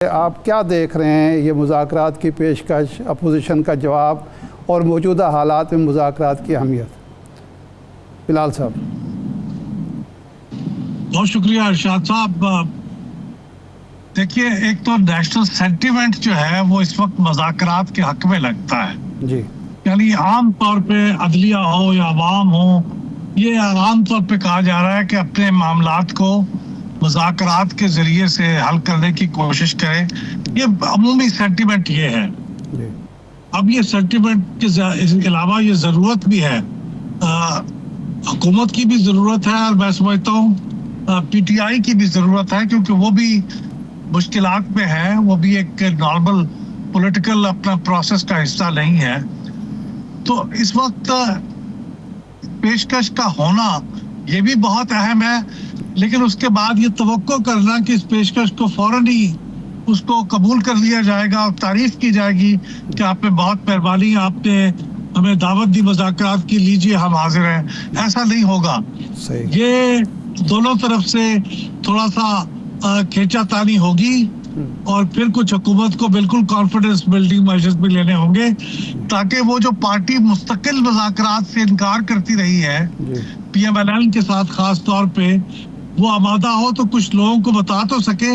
آپ کیا دیکھ رہے ہیں یہ مذاکرات کی پیشکش، اپوزیشن کا جواب اور موجودہ حالات میں مذاکرات کی اہمیت؟ بلال صاحب۔ بہت شکریہ ارشاد صاحب۔ دیکھیے، ایک تو نیشنل سینٹیمنٹ جو ہے وہ اس وقت مذاکرات کے حق میں لگتا ہے جی، یعنی عام طور پہ عدلیہ ہو یا عوام ہو، یہ عام طور پہ کہا جا رہا ہے کہ اپنے معاملات کو مذاکرات کے ذریعے سے حل کرنے کی کوشش کریں۔ یہ عمومی سینٹیمنٹ یہ ہے۔ جی، اب یہ سینٹیمنٹ کے علاوہ یہ ضرورت بھی ہے، حکومت کی بھی ضرورت ہے، اور میں سمجھتا ہوں پی ٹی آئی کی بھی ضرورت ہے، کیونکہ وہ بھی مشکلات میں ہے، وہ بھی ایک نارمل پولیٹیکل اپنا پروسیس کا حصہ نہیں ہے۔ تو اس وقت پیشکش کا ہونا یہ بھی بہت اہم ہے، لیکن اس کے بعد یہ توقع کرنا کہ اس پیشکش کو فوراً ہی اس کو قبول کر لیا جائے گا اور تعریف کی جائے گی کہ آپ نے بہت مہربانی، آپ نے ہمیں دعوت دی مذاکرات کی، لیجیے ہم حاضر ہیں، ایسا نہیں ہوگا۔ صحیح۔ یہ دونوں طرف سے تھوڑا سا کھینچا تانی ہوگی، اور پھر کچھ حکومت کو بالکل کانفیڈنس بلڈنگ میجرز بھی لینے ہوں گے، تاکہ وہ جو پارٹی مستقل مذاکرات سے انکار کرتی رہی ہے پی ایم ایل این کے ساتھ خاص طور پہ، وہ آمادہ ہو تو کچھ لوگوں کو بتا تو سکے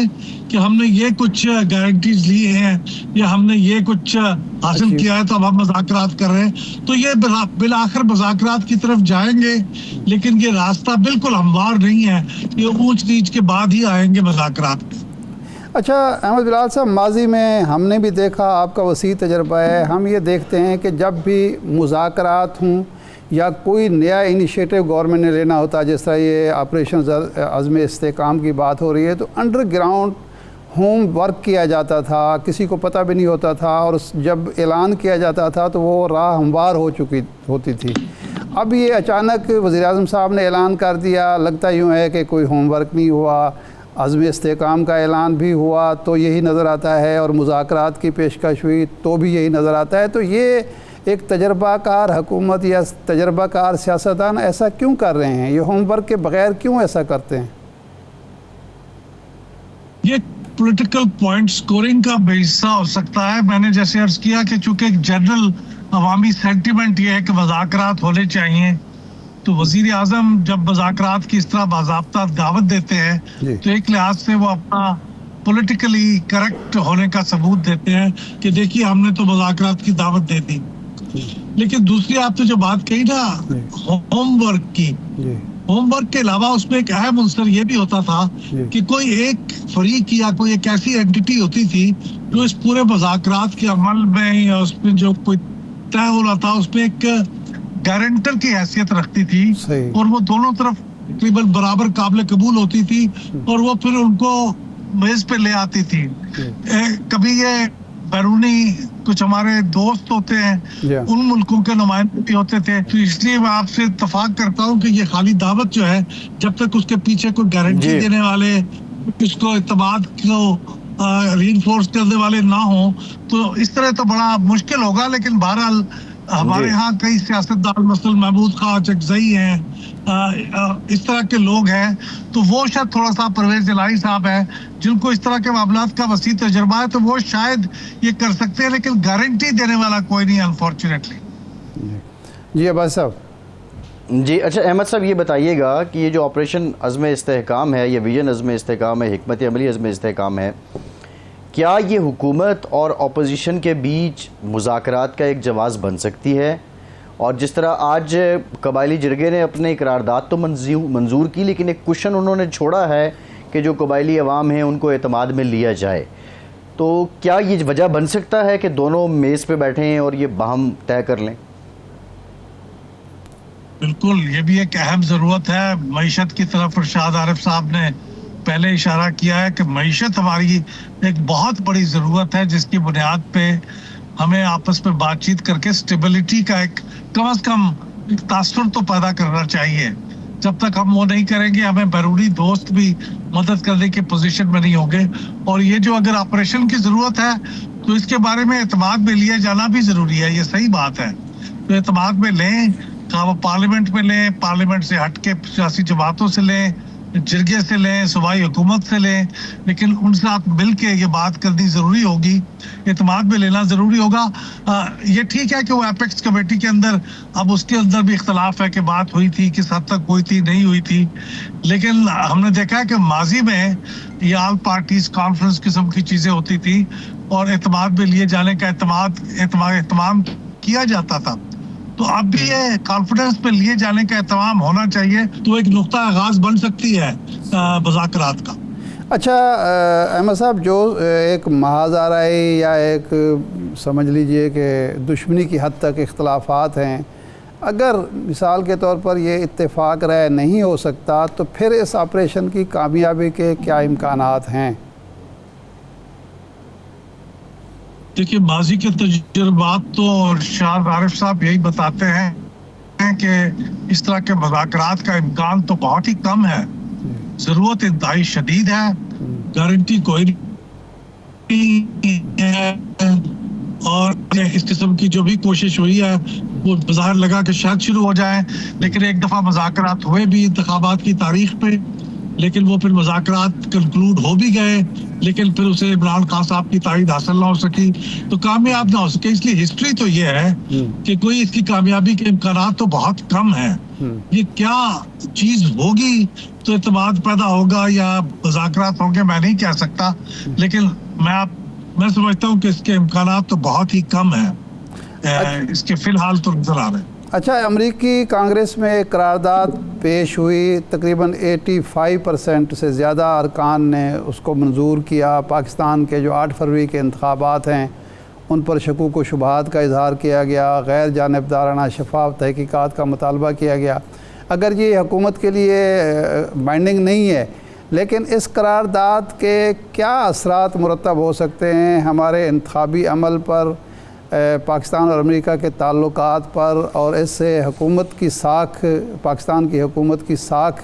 کہ ہم نے یہ کچھ گارنٹیز لی ہیں یا ہم نے یہ کچھ حاصل کیا ہے تو اب ہم مذاکرات کر رہے ہیں۔ تو یہ بالآخر مذاکرات کی طرف جائیں گے، لیکن یہ راستہ بالکل ہموار نہیں ہے، یہ اونچ نیچ کے بعد ہی آئیں گے مذاکرات۔ اچھا احمد بلال صاحب، ماضی میں ہم نے بھی دیکھا، آپ کا وسیع تجربہ ہے، ہم یہ دیکھتے ہیں کہ جب بھی مذاکرات ہوں یا کوئی نیا انیشیٹو گورنمنٹ نے لینا ہوتا ہے، جس طرح یہ آپریشن عزم استحکام کی بات ہو رہی ہے، تو انڈر گراؤنڈ ہوم ورک کیا جاتا تھا، کسی کو پتہ بھی نہیں ہوتا تھا، اور جب اعلان کیا جاتا تھا تو وہ راہ ہموار ہوتی تھی۔ اب یہ اچانک وزیر اعظم صاحب نے اعلان کر دیا، لگتا یوں ہے کہ کوئی ہوم ورک نہیں ہوا، عزم استحکام کا اعلان بھی ہوا تو یہی نظر آتا ہے، اور مذاکرات کی پیشکش ہوئی تو بھی یہی نظر آتا ہے۔ تو یہ ایک تجربہ کار حکومت یا تجربہ کار سیاستدان ایسا کیوں کر رہے ہیں؟ یہ ہوم ورک کے بغیر کیوں ایسا کرتے ہیں؟ یہ پولیٹیکل پوائنٹ سکورنگ کا بھی حصہ ہو سکتا ہے۔ میں نے جیسے عرض کیا کہ چونکہ ایک جنرل عوامی سینٹیمنٹ یہ ہے کہ مذاکرات ہونے چاہیے، تو وزیر اعظم جب مذاکرات کی اس طرح باضابطہ دعوت دیتے ہیں تو ایک لحاظ سے وہ اپنا پولیٹیکلی کریکٹ ہونے کا ثبوت دیتے ہیں کہ دیکھیے ہم نے تو مذاکرات کی دعوت دے دی۔ لیکن دوسری آپ نے جو بات کہی نا ہوم ورک کی، ہوم ورک کے علاوہ اس میں ایک اہم عنصر یہ بھی ہوتا تھا کہ کوئی ایک فریق یا کوئی ایک ایسی اینٹی ہوتی تھی جو اس پورے مذاکرات کے عمل میں یا اس میں جو کوئی طے ہو رہا تھا اس میں ایک گارنٹر کی حیثیت رکھتی تھی، اور وہ دونوں طرف تقریباً برابر قابل قبول ہوتی تھی، اور وہ پھر ان کو میز پہ لے آتی تھی۔ کبھی یہ بیرونی کچھ ہمارے دوست ہوتے ہیں، ان ملکوں کے نمائندے بھی ہوتے تھے، تو اس لیے میں آپ سے اتفاق کرتا ہوں کہ یہ خالی دعوت جو ہے، جب تک اس کے پیچھے کوئی گارنٹی دینے والے، اس کو اعتماد کو ری انفورس کرنے والے نہ ہوں، تو اس طرح تو بڑا مشکل ہوگا۔ لیکن بہرحال ہمارے ہاں کئی سیاستدان مثلا محمود خان چکزئی ہیں، اس طرح کے لوگ ہیں، تو وہ شاید تھوڑا سا پرویز الہی صاحب ہیں جن کو اس طرح کے معاملات کا وسیع تجربہ ہے، تو وہ شاید یہ کر سکتے ہیں، لیکن گارنٹی دینے والا کوئی نہیں انفارچونیٹلی۔ جی عباس صاحب۔ جی اچھا احمد صاحب، یہ بتائیے گا کہ یہ جو آپریشن عزم استحکام ہے، یہ ویژن عزم استحکام ہے، حکمت عملی عزم استحکام ہے، کیا یہ حکومت اور اپوزیشن کے بیچ مذاکرات کا ایک جواز بن سکتی ہے؟ اور جس طرح آج قبائلی جرگے نے اپنے قرارداد تو منظور کی، لیکن ایک کوشچن انہوں نے چھوڑا ہے کہ جو قبائلی عوام ہیں ان کو اعتماد میں لیا جائے، تو کیا یہ وجہ بن سکتا ہے کہ دونوں میز پہ بیٹھیں اور یہ باہم طے کر لیں؟ بالکل، یہ بھی ایک اہم ضرورت ہے۔ معیشت کی طرف ارشاد عارف صاحب نے پہلے اشارہ کیا ہے کہ معیشت ہماری ایک بہت بڑی ضرورت ہے، جس کی بنیاد پہ ہمیں آپس میں بات چیت کر کے سٹیبلٹی کا ایک کم از کم تاثر تو پیدا کرنا چاہیے۔ جب تک ہم وہ نہیں کریں گے، ہمیں بیرونی دوست بھی مدد کرنے کی پوزیشن میں نہیں ہوں گے۔ اور یہ جو اگر آپریشن کی ضرورت ہے تو اس کے بارے میں اعتماد میں لیا جانا بھی ضروری ہے، یہ صحیح بات ہے۔ تو اعتماد میں لیں، وہ پارلیمنٹ میں لیں، پارلیمنٹ سے ہٹ کے سیاسی جماعتوں سے لیں، جرگے سے لیں، صوبائی حکومت سے لیں، لیکن ان ساتھ مل کے یہ بات کرنی ضروری ہوگی، اعتماد میں لینا ضروری ہوگا۔ یہ ٹھیک ہے کہ وہ ایپیکس کمیٹی کے اندر اب اس کے اندر بھی اختلاف ہے کہ بات ہوئی تھی، کس حد تک ہوئی تھی، نہیں ہوئی تھی، لیکن ہم نے دیکھا ہے کہ ماضی میں یہ آل پارٹیز کانفرنس قسم کی چیزیں ہوتی تھی اور اعتماد میں لیے جانے کا اہتمام کیا جاتا تھا۔ تو اب بھی یہ کانفیڈنس پہ لیے جانے کا اہتمام ہونا چاہیے، تو ایک نقطہ آغاز بن سکتی ہے مذاکرات کا۔ اچھا احمد صاحب، جو ایک محاذ آرائی یا ایک سمجھ لیجئے کہ دشمنی کی حد تک اختلافات ہیں، اگر مثال کے طور پر یہ اتفاق رائے نہیں ہو سکتا تو پھر اس آپریشن کی کامیابی کے کیا امکانات ہیں؟ دیکھیے، ماضی کے تجربات تو ارشاد عارف صاحب یہی بتاتے ہیں کہ اس طرح کے مذاکرات کا امکان تو بہت ہی کم ہے، ضرورت انتہائی شدید ہے، گارنٹی کوئی نہیں ہے، اور اس قسم کی جو بھی کوشش ہوئی ہے وہ بظاہر لگا کہ شاید شروع ہو جائیں، لیکن ایک دفعہ مذاکرات ہوئے بھی انتخابات کی تاریخ پہ، لیکن وہ پھر مذاکرات کنکلوڈ ہو بھی گئے، لیکن پھر اسے عمران خان صاحب کی تائید حاصل نہ ہو سکی، تو کامیاب نہ ہو سکے۔ اس لیے ہسٹری تو یہ ہے کہ کوئی اس کی کامیابی کے امکانات تو بہت کم ہیں۔ یہ کیا چیز ہوگی تو اعتماد پیدا ہوگا یا مذاکرات ہوں گے، میں نہیں کہہ سکتا، لیکن میں سمجھتا ہوں کہ اس کے امکانات تو بہت ہی کم ہیں، اس کے فی الحال تو نظر آ رہے ہیں۔ اچھا، امریکی کانگریس میں ایک قرارداد پیش ہوئی، تقریباً 85% سے زیادہ ارکان نے اس کو منظور کیا۔ پاکستان کے جو 8 فروری کے انتخابات ہیں ان پر شکوک و شبہات کا اظہار کیا گیا، غیر جانبدارانہ شفاف تحقیقات کا مطالبہ کیا گیا۔ اگر یہ حکومت کے لیے بائنڈنگ نہیں ہے، لیکن اس قرارداد کے کیا اثرات مرتب ہو سکتے ہیں ہمارے انتخابی عمل پر، پاکستان اور امریکہ کے تعلقات پر، اور اس سے حکومت کی ساکھ، پاکستان کی حکومت کی ساکھ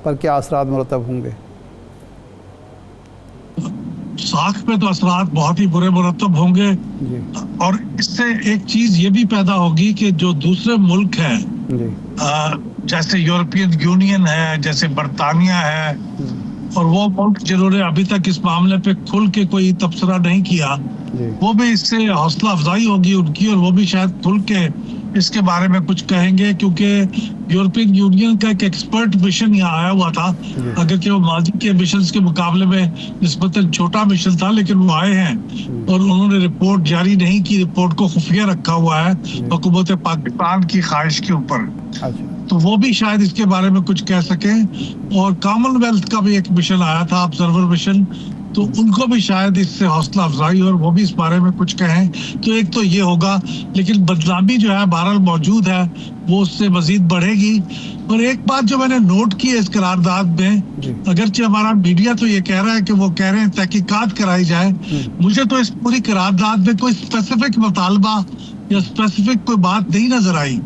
پر کیا اثرات مرتب ہوں گے؟ ساکھ پہ تو اثرات بہت ہی برے مرتب ہوں گے، اور اس سے ایک چیز یہ بھی پیدا ہوگی کہ جو دوسرے ملک ہیں جیسے یورپین یونین ہے، جیسے برطانیہ ہے، اور وہ ملک جنہوں نے ابھی تک اس معاملے پہ کھل کے کوئی تبصرہ نہیں کیا، وہ بھی اس سے حوصلہ افزائی ہوگی ان کی، اور وہ بھی شاید کھل کے اس کے بارے میں کچھ کہیں گے، کیونکہ یورپین یونین کا ایک ایکسپرٹ مشن یہاں آیا ہوا تھا، اگرچہ وہ ماضی کے مشنز کے مقابلے میں نسبتاً چھوٹا مشن تھا، لیکن وہ آئے ہیں اور انہوں نے رپورٹ جاری نہیں کی، رپورٹ کو خفیہ رکھا ہوا ہے حکومت پاکستان کی خواہش کے اوپر، تو وہ بھی شاید اس کے بارے میں کچھ کہہ سکیں۔ اور کامن ویلتھ کا بھی ایک مشن آیا تھا، آبزرور مشن، تو ان کو بھی شاید اس سے حوصلہ افزائی اور وہ بھی اس بارے میں کچھ کہیں، تو ایک تو یہ ہوگا، لیکن بدنامی جو ہے بہرحال موجود ہے، وہ اس سے مزید بڑھے گی۔ اور ایک بات جو میں نے نوٹ کی ہے اس قرارداد میں، اگرچہ ہمارا میڈیا تو یہ کہہ رہا ہے کہ وہ کہہ رہے ہیں تحقیقات کرائی جائے، مجھے تو اس پوری قرارداد میں کوئی اسپیسیفک مطالبہ یا اسپیسیفک کوئی بات نہیں نظر آئی